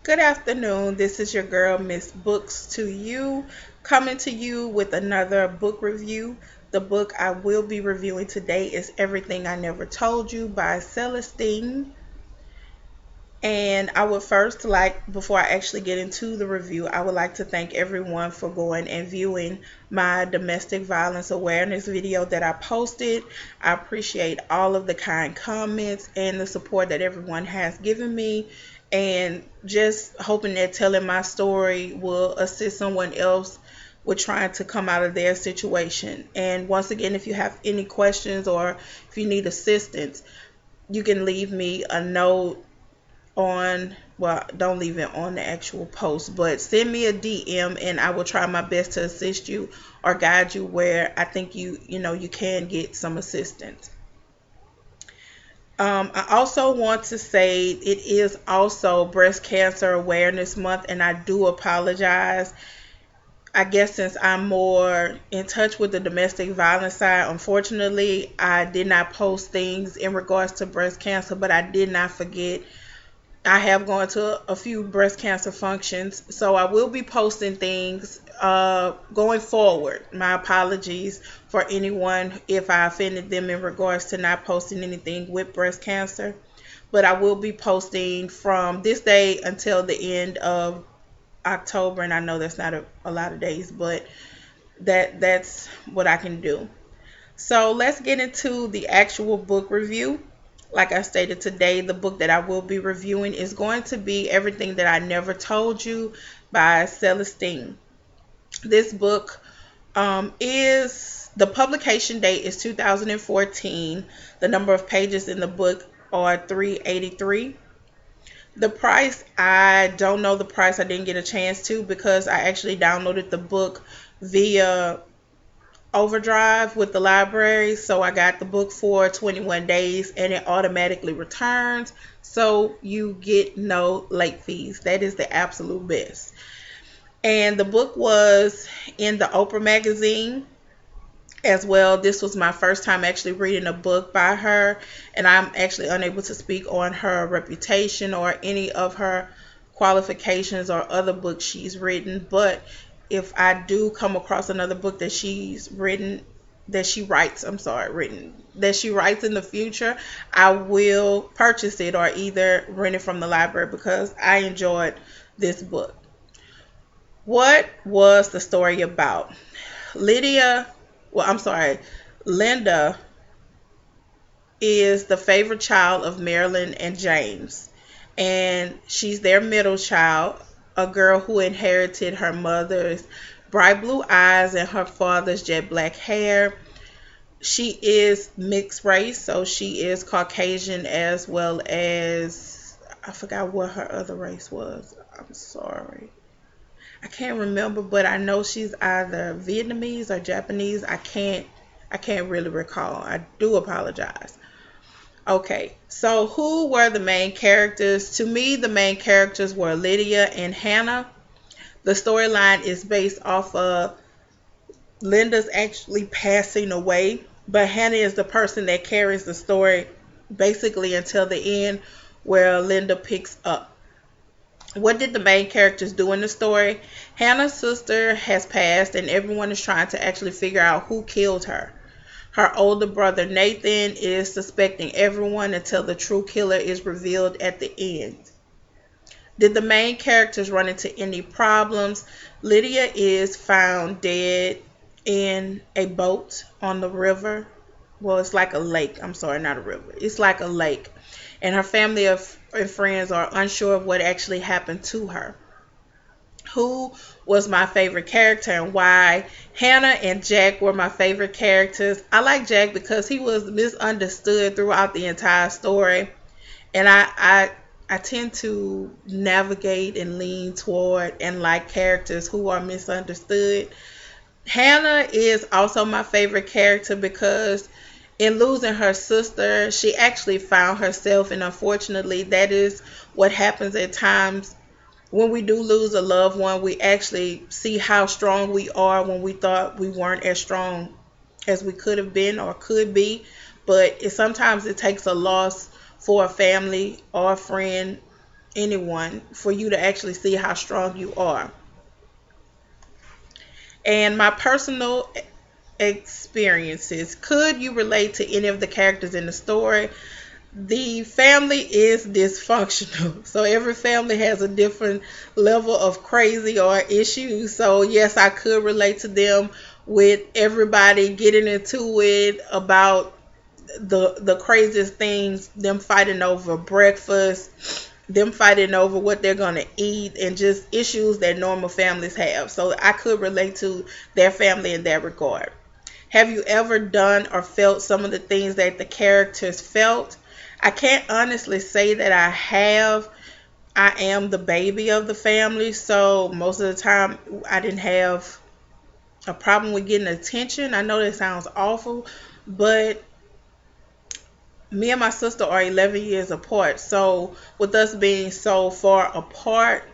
Good afternoon. This is your girl, Miss Books to You, coming to you with another book review. The book I will be reviewing today is Everything I Never Told You by Celeste. And I would first like, before I actually get into the review, I would like to thank everyone for going and viewing my domestic violence awareness video that I posted. I appreciate all of the kind comments and the support that everyone has given me, and just hoping that telling my story will assist someone else with trying to come out of their situation. And once again, if you have any questions or if you need assistance, you can leave me a note on, well, don't leave it on the actual post, but send me a DM and I will try my best to assist you or guide you where I think you can get some assistance. I also want to say it is also Breast Cancer Awareness Month, and I do apologize. I guess since I'm more in touch with the domestic violence side, unfortunately, I did not post things in regards to breast cancer, but I did not forget. I have gone to a few breast cancer functions, so I will be posting things going forward. My apologies for anyone if I offended them in regards to not posting anything with breast cancer, but I will be posting from this day until the end of October, and I know that's not a lot of days, but that's what I can do. So let's get into the actual book review. Like I stated today, the book that I will be reviewing is going to be Everything That I Never Told You by Celestine. This book is the publication date is 2014. The number of pages in the book are 383. The price, I don't know the price. I didn't get a chance to because I actually downloaded the book via Overdrive with the library. So I got the book for 21 days and it automatically returns. So you get no late fees. That is the absolute best. And the book was in the Oprah magazine as well. This was my first time actually reading a book by her, and I'm actually unable to speak on her reputation or any of her qualifications or other books she's written. But if I do come across another book that she's written, that she writes, I'm sorry, written, that she writes in the future, I will purchase it or either rent it from the library because I enjoyed this book. What was the story about? Lydia, well, I'm sorry, Linda is the favorite child of Marilyn and James, and she's their middle child, a girl who inherited her mother's bright blue eyes and her father's jet black hair. She is mixed race, so she is Caucasian as well as, I forgot what her other race was. I'm sorry. I can't remember, but I know she's either Vietnamese or Japanese. I can't really recall. I do apologize. Okay, so who were the main characters? To me, the main characters were Lydia and Hannah. The storyline is based off of Linda's actually passing away, but Hannah is the person that carries the story basically until the end where Linda picks up. What did the main characters do in the story? Hannah's sister has passed, and everyone is trying to actually figure out who killed her. Her older brother Nathan is suspecting everyone until the true killer is revealed at the end. Did the main characters run into any problems? Lydia is found dead in a boat on the river. Well, it's like a lake. I'm sorry, not a river. It's like a lake. And her family and friends are unsure of what actually happened to her. Who was my favorite character and why? Hannah and Jack were my favorite characters. I like Jack because he was misunderstood throughout the entire story. And I tend to navigate and lean toward and like characters who are misunderstood. Hannah is also my favorite character because in losing her sister, she actually found herself, and unfortunately, that is what happens at times when we do lose a loved one. We actually see how strong we are when we thought we weren't as strong as we could have been or could be. But sometimes it takes a loss for a family or a friend anyone for you to actually see how strong you are. And my personal experiences. Could you relate to any of the characters in the story? The family is dysfunctional. So every family has a different level of crazy or issues. So yes, I could relate to them with everybody getting into it about the craziest things, them fighting over breakfast, them fighting over what they're going to eat, and just issues that normal families have. So I could relate to their family in that regard. Have you ever done or felt some of the things that the characters felt? I can't honestly say that I have. I am the baby of the family, so most of the time I didn't have a problem with getting attention. I know that sounds awful, but me and my sister are 11 years apart. So with us being so far apart,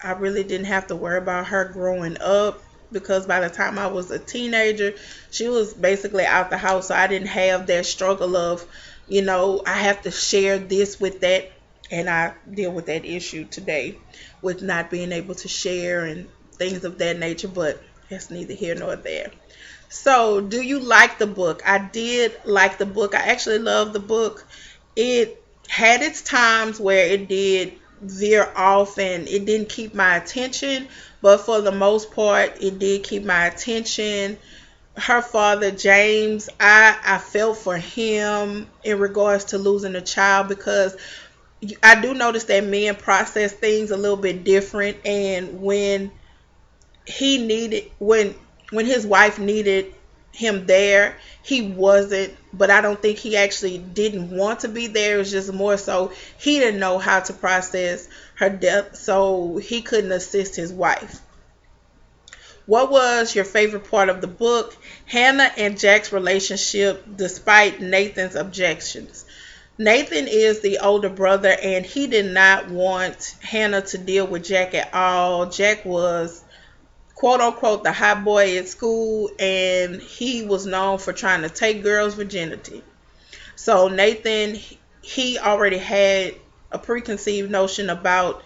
I really didn't have to worry about her growing up, because by the time I was a teenager, she was basically out the house. So I didn't have that struggle of, I have to share this with that. And I deal with that issue today with not being able to share and things of that nature. But that's neither here nor there. So, do you like the book? I did like the book. I actually love the book. It had its times where it did veer off and it didn't keep my attention, but for the most part, it did keep my attention. Her father, James, I felt for him in regards to losing a child, because I do notice that men process things a little bit different, and when his wife needed him there, he wasn't. But I don't think he actually didn't want to be there. It was just more so he didn't know how to process her death, so he couldn't assist his wife. What was your favorite part of the book? Hannah and Jack's relationship despite Nathan's objections. Nathan is the older brother, and he did not want Hannah to deal with Jack at all. Jack was quote unquote the hot boy at school, and he was known for trying to take girls' virginity. So Nathan, he already had a preconceived notion about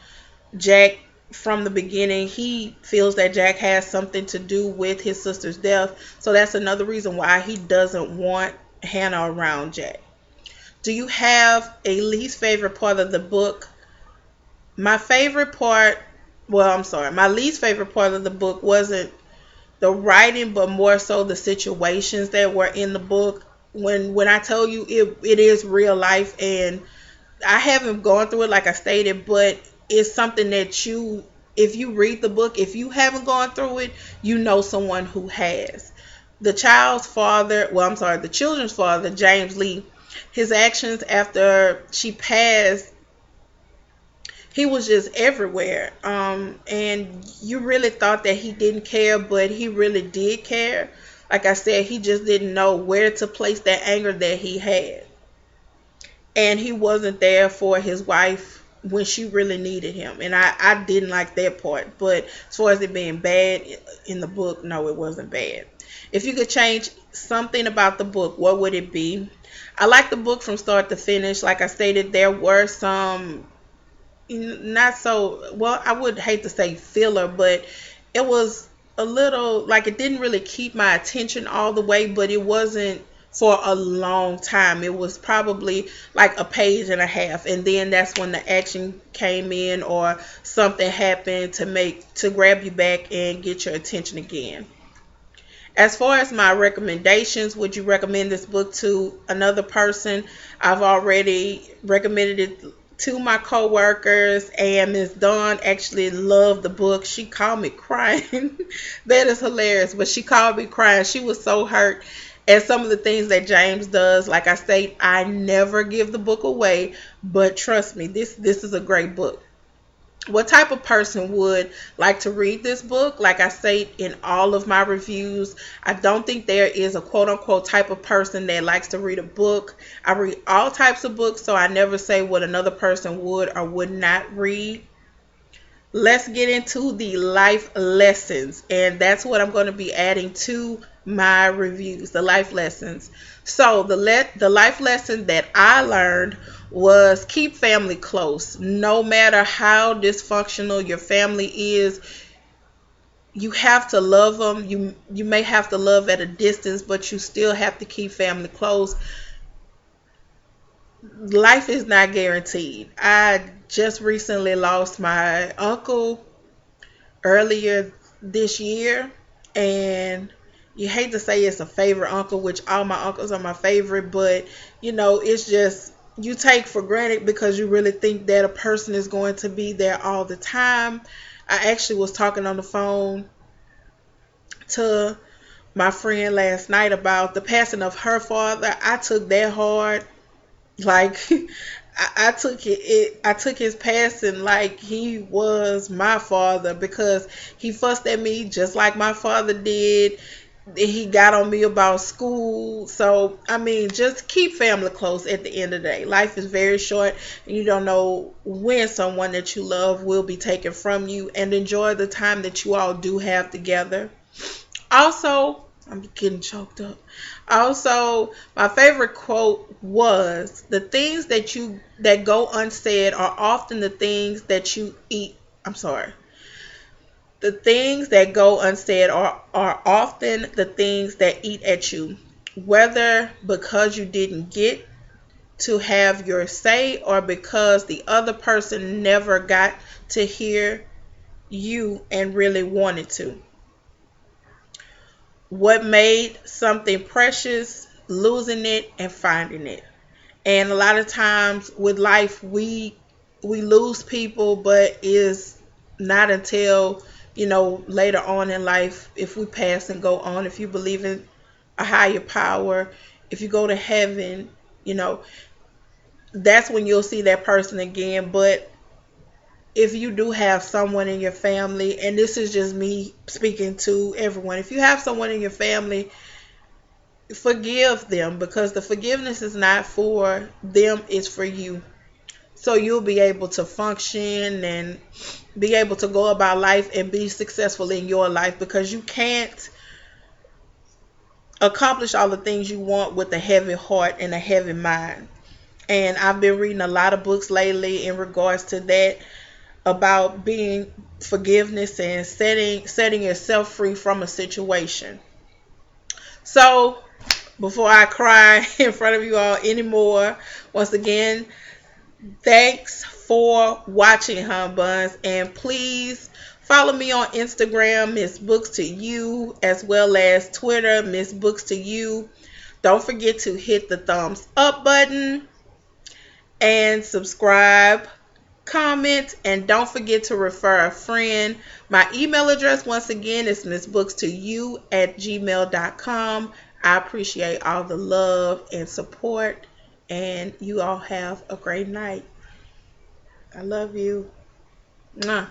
Jack from the beginning. He feels that Jack has something to do with his sister's death. So that's another reason why he doesn't want Hannah around Jack. Do you have a least favorite part of the book? My favorite part, my least favorite part of the book wasn't the writing, but more so the situations that were in the book. When I tell you it is real life, and I haven't gone through it like I stated, but it's something that if you read the book, if you haven't gone through it, you know someone who has. The children's father, James Lee, his actions after she passed, he was just everywhere. And you really thought that he didn't care, but he really did care. Like I said, he just didn't know where to place that anger that he had. And he wasn't there for his wife when she really needed him. And I didn't like that part. But as far as it being bad in the book, no, it wasn't bad. If you could change something about the book, what would it be? I like the book from start to finish. Like I stated, there were some not so, well, I would hate to say filler, but it was a little like it didn't really keep my attention all the way, but it wasn't for a long time. It was probably like a page and a half, and then that's when the action came in or something happened to grab you back and get your attention again. As far as my recommendations, would you recommend this book to another person? I've already recommended it to my coworkers, and Miss Dawn actually loved the book. She called me crying. That is hilarious, but she called me crying. She was so hurt at some of the things that James does. Like I state, I never give the book away, but trust me, this is a great book. What type of person would like to read this book? Like I say in all of my reviews, I don't think there is a quote unquote type of person that likes to read a book. I read all types of books, so I never say what another person would or would not read. Let's get into the life lessons, and that's what I'm going to be adding to my reviews, the life lessons. So the life lesson that I learned was keep family close. No matter how dysfunctional your family is, you have to love them. You may have to love at a distance, but you still have to keep family close. Life is not guaranteed. I just recently lost my uncle earlier this year, and you hate to say it's a favorite uncle, which all my uncles are my favorite, but it's just you take for granted because you really think that a person is going to be there all the time. I actually was talking on the phone to my friend last night about the passing of her father. I took that hard. Like I took his passing like he was my father, because he fussed at me just like my father did. He got on me about school. So I mean, just keep family close. At the end of the day, life is very short, and you don't know when someone that you love will be taken from you. And enjoy the time that you all do have together. Also, I'm getting choked up. Also, my favorite quote was, "The things that go unsaid are often the things that you eat." I'm sorry. The things that go unsaid are often the things that eat at you, whether because you didn't get to have your say or because the other person never got to hear you and really wanted to. What made something precious, losing it and finding it. And a lot of times with life, we lose people, but is not until later on in life, if we pass and go on, if you believe in a higher power, if you go to heaven, you know that's when you'll see that person again. But if you do have someone in your family, and this is just me speaking to everyone, if you have someone in your family, forgive them, because the forgiveness is not for them, it's for you. So you'll be able to function and be able to go about life and be successful in your life, because you can't accomplish all the things you want with a heavy heart and a heavy mind. And I've been reading a lot of books lately in regards to that, about being forgiveness and setting yourself free from a situation. So before I cry in front of you all anymore, once again, thanks for watching, Hun Buns, and please follow me on Instagram, Miss Books to You, as well as Twitter, Miss Books to You. Don't forget to hit the thumbs up button and subscribe, comment, and don't forget to refer a friend. My email address, once again, is missbookstoyou@gmail.com. I appreciate all the love and support, and you all have a great night. I love you. Mwah.